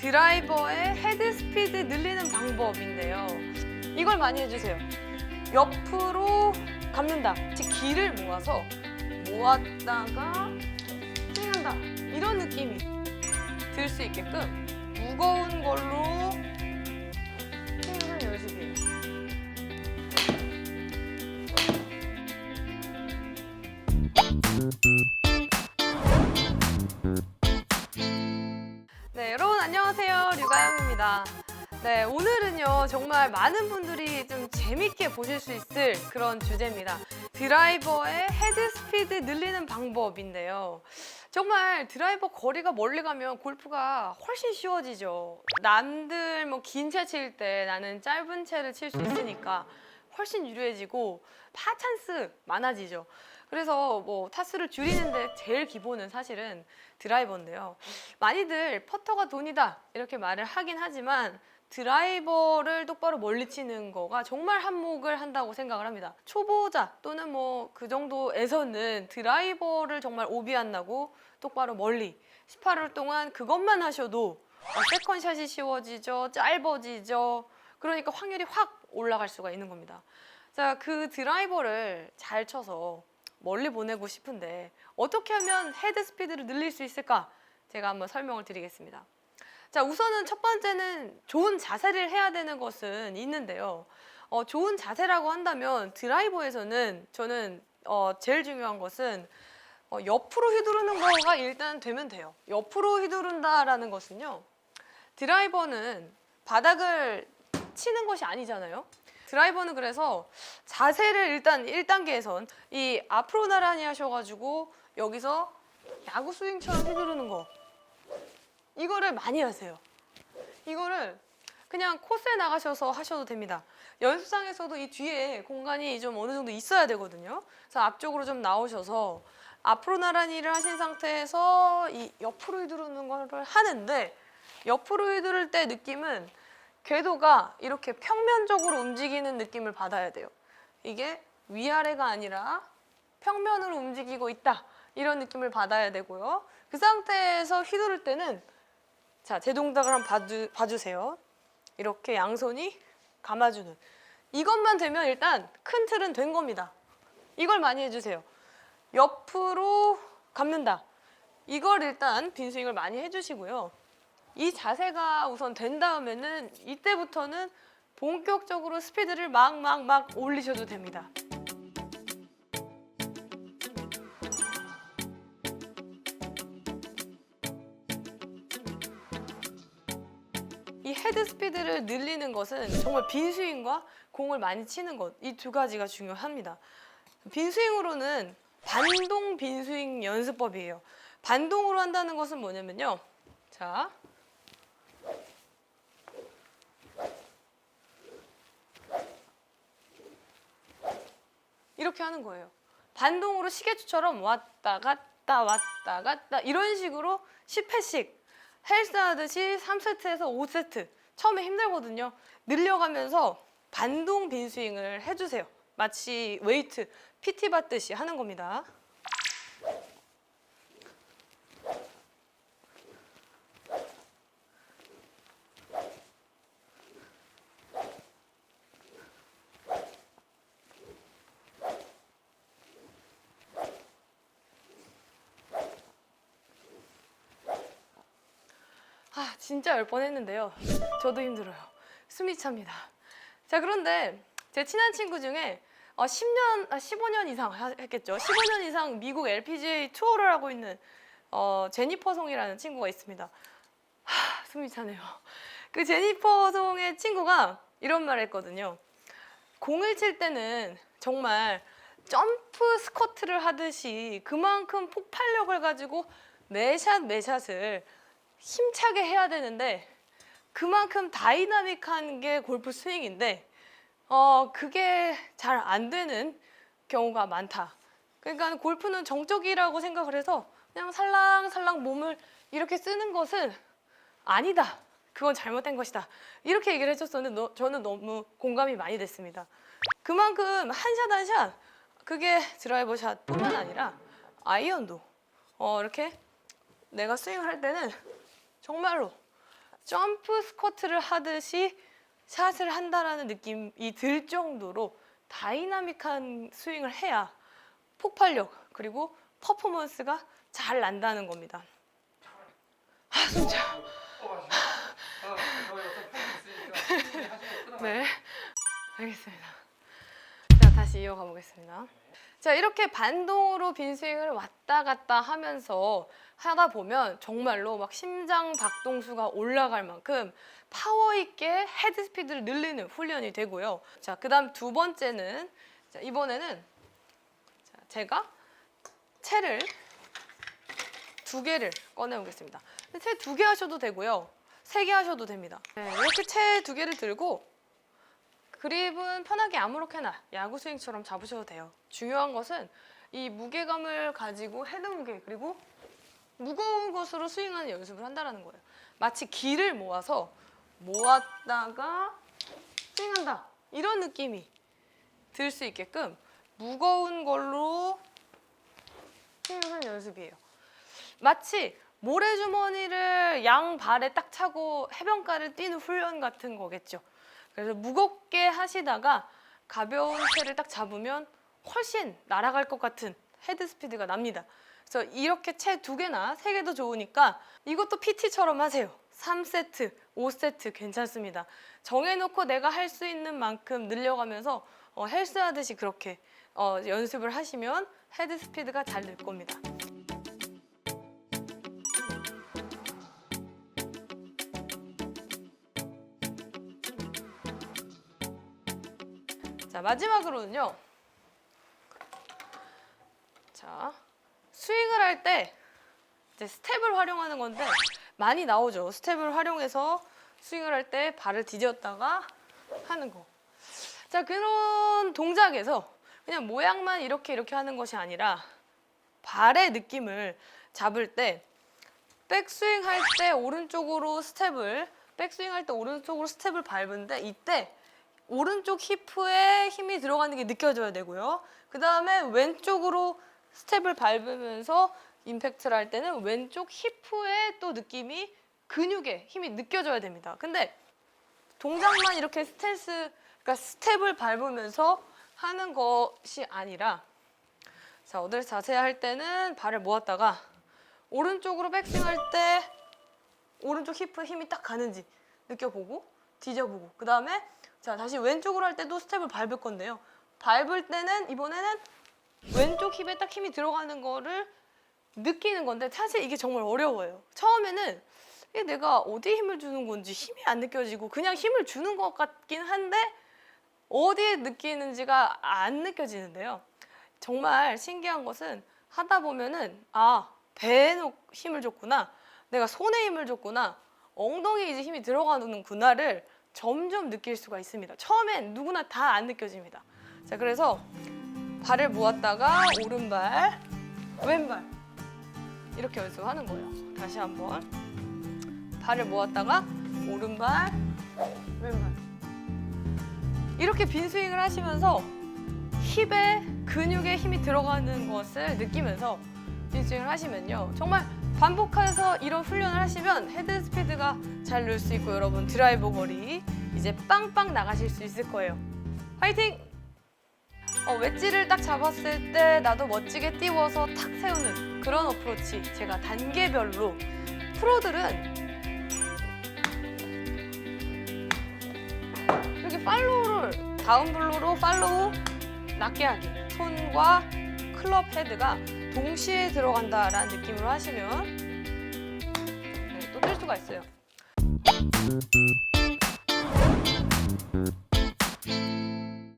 드라이버의 헤드 스피드 늘리는 방법인데요. 이걸 많이 해주세요. 옆으로 감는다. 즉 길을 모았다가 스윙한다. 이런 느낌이 들 수 있게끔 무거운 걸로 스윙하는 연습이에요. 네, 여러분 안녕하세요. 류가영입니다. 네, 오늘은요 정말 많은 분들이 좀 재밌게 보실 수 있을 그런 주제입니다. 드라이버의 헤드 스피드 늘리는 방법인데요. 정말 드라이버 거리가 멀리 가면 골프가 훨씬 쉬워지죠. 남들 뭐 긴 채 칠 때 나는 짧은 채를 칠 수 있으니까 훨씬 유리해지고 파 찬스 많아지죠. 그래서 뭐 타수를 줄이는데 제일 기본은 사실은 드라이버인데요. 많이들 퍼터가 돈이다 이렇게 말을 하긴 하지만 드라이버를 똑바로 멀리 치는 거가 정말 한몫을 한다고 생각을 합니다. 초보자 또는 뭐 그 정도에서는 드라이버를 정말 오비 안 나고 똑바로 멀리 18홀 동안 그것만 하셔도 세컨샷이 쉬워지죠, 짧아지죠. 그러니까 확률이 확 올라갈 수가 있는 겁니다. 자, 그 드라이버를 잘 쳐서 멀리 보내고 싶은데 어떻게 하면 헤드 스피드를 늘릴 수 있을까? 제가 한번 설명을 드리겠습니다. 자, 우선은 첫 번째는 좋은 자세를 해야 되는 것은 있는데요. 좋은 자세라고 한다면 드라이버에서는 저는 제일 중요한 것은 옆으로 휘두르는 거가 일단 되면 돼요. 옆으로 휘두른다라는 것은요. 드라이버는 바닥을 치는 것이 아니잖아요. 드라이버는 그래서 자세를 일단 1단계에선 이 앞으로 나란히 하셔가지고 여기서 야구 스윙처럼 휘두르는 거 이거를 많이 하세요. 이거를 그냥 코스에 나가셔서 하셔도 됩니다. 연습장에서도 이 뒤에 공간이 좀 어느 정도 있어야 되거든요. 그래서 앞쪽으로 좀 나오셔서 앞으로 나란히를 하신 상태에서 이 옆으로 휘두르는 거를 하는데 옆으로 휘두를 때 느낌은 궤도가 이렇게 평면적으로 움직이는 느낌을 받아야 돼요. 이게 위아래가 아니라 평면으로 움직이고 있다. 이런 느낌을 받아야 되고요. 그 상태에서 휘두를 때는 자, 제 동작을 한번 봐주세요. 이렇게 양손이 감아주는 이것만 되면 일단 큰 틀은 된 겁니다. 이걸 많이 해주세요. 옆으로 감는다. 이걸 일단 빈스윙을 많이 해주시고요. 이 자세가 우선 된 다음에는 이때부터는 본격적으로 스피드를 막 올리셔도 됩니다. 이 헤드 스피드를 늘리는 것은 정말 빈스윙과 공을 많이 치는 것, 이 두 가지가 중요합니다. 빈스윙으로는 반동 빈스윙 연습법이에요. 반동으로 한다는 것은 뭐냐면요. 자, 이렇게 하는 거예요. 반동으로 시계추처럼 왔다 갔다 이런 식으로 10회씩 헬스 하듯이 3세트에서 5세트 처음에 힘들거든요. 늘려가면서 반동 빈스윙을 해주세요. 마치 웨이트, PT 받듯이 하는 겁니다. 진짜 10번 했는데요. 저도 힘들어요. 숨이 찹니다. 자, 그런데 제 친한 친구 중에 15년 이상 했겠죠. 15년 이상 미국 LPGA 투어를 하고 있는 제니퍼 송이라는 친구가 있습니다. 숨이 차네요. 그 제니퍼 송의 친구가 이런 말을 했거든요. 공을 칠 때는 정말 점프 스쿼트를 하듯이 그만큼 폭발력을 가지고 매샷 매샷을 힘차게 해야 되는데 그만큼 다이나믹한 게 골프 스윙인데 그게 잘 안 되는 경우가 많다. 그러니까 골프는 정적이라고 생각을 해서 그냥 살랑살랑 몸을 이렇게 쓰는 것은 아니다. 그건 잘못된 것이다. 이렇게 얘기를 해줬었는데 저는 너무 공감이 많이 됐습니다. 그만큼 한 샷 한 샷 그게 드라이버 샷뿐만 아니라 아이언도 이렇게 내가 스윙을 할 때는 정말로 점프 스쿼트를 하듯이 샷을 한다라는 느낌이 들 정도로 다이나믹한 스윙을 해야 폭발력 그리고 퍼포먼스가 잘 난다는 겁니다. 숨차. 네, 알겠습니다. 자, 다시 이어가 보겠습니다. 자, 이렇게 반동으로 빈스윙을 왔다 갔다 하면서 하다 보면 정말로 막 심장 박동수가 올라갈 만큼 파워 있게 헤드 스피드를 늘리는 훈련이 되고요. 자, 그다음 두 번째는 자, 이번에는 제가 채를 2개를 꺼내 오겠습니다. 채 2개 하셔도 되고요. 3개 하셔도 됩니다. 네, 이렇게 채 2개를 들고 그립은 편하게 아무렇게나 야구 스윙처럼 잡으셔도 돼요. 중요한 것은 이 무게감을 가지고 헤드 무게 그리고 무거운 것으로 스윙하는 연습을 한다는 거예요. 마치 기를 모았다가 스윙한다 이런 느낌이 들 수 있게끔 무거운 걸로 스윙하는 연습이에요. 마치 모래주머니를 양 발에 딱 차고 해변가를 뛰는 훈련 같은 거겠죠. 그래서 무겁게 하시다가 가벼운 채를 딱 잡으면 훨씬 날아갈 것 같은 헤드 스피드가 납니다. 그래서 이렇게 채 2개나 3개도 좋으니까 이것도 PT처럼 하세요. 3세트, 5세트 괜찮습니다. 정해놓고 내가 할 수 있는 만큼 늘려가면서 헬스 하듯이 그렇게 연습을 하시면 헤드 스피드가 잘 늘 겁니다. 자, 마지막으로는요. 자, 스윙을 할 때 이제 스텝을 활용하는 건데 많이 나오죠. 스텝을 활용해서 스윙을 할 때 발을 뒤졌다가 하는 거. 자, 그런 동작에서 그냥 모양만 이렇게 하는 것이 아니라 발의 느낌을 잡을 때 백스윙 할 때 오른쪽으로 스텝을 밟는데 이때 오른쪽 히프에 힘이 들어가는 게 느껴져야 되고요. 그 다음에 왼쪽으로 스텝을 밟으면서 임팩트를 할 때는 왼쪽 히프에 또 느낌이 근육에 힘이 느껴져야 됩니다. 근데 동작만 이렇게 그러니까 스텝을 밟으면서 하는 것이 아니라 자, 어들 자세 할 때는 발을 모았다가 오른쪽으로 백스윙 할 때 오른쪽 히프에 힘이 딱 가는지 느껴보고 뒤져보고 그 다음에 자, 다시 왼쪽으로 할 때도 스텝을 밟을 건데요. 밟을 때는 이번에는 왼쪽 힙에 딱 힘이 들어가는 거를 느끼는 건데 사실 이게 정말 어려워요. 처음에는 이게 내가 어디에 힘을 주는 건지 힘이 안 느껴지고 그냥 힘을 주는 것 같긴 한데 어디에 느끼는지가 안 느껴지는데요. 정말 신기한 것은 하다 보면은 배에 힘을 줬구나, 내가 손에 힘을 줬구나, 엉덩이에 이제 힘이 들어가는구나를 점점 느낄 수가 있습니다. 처음엔 누구나 다 안 느껴집니다. 자, 그래서 발을 모았다가 오른발, 왼발 이렇게 연습하는 거예요. 다시 한번 발을 모았다가 오른발, 왼발 이렇게 빈스윙을 하시면서 힙에 근육에 힘이 들어가는 것을 느끼면서 빈스윙을 하시면요. 정말 반복해서 이런 훈련을 하시면 헤드 스피드가 잘 늘 수 있고 여러분 드라이버 거리 이제 빵빵 나가실 수 있을 거예요. 화이팅! 웨지를 딱 잡았을 때 나도 멋지게 띄워서 탁 세우는 그런 어프로치 제가 단계별로 프로들은 이렇게 팔로우를 다운블로로 팔로우 낮게 하기 손과 클럽 헤드가 동시에 들어간다라는 느낌으로 하시면 또 뜰 수가 있어요.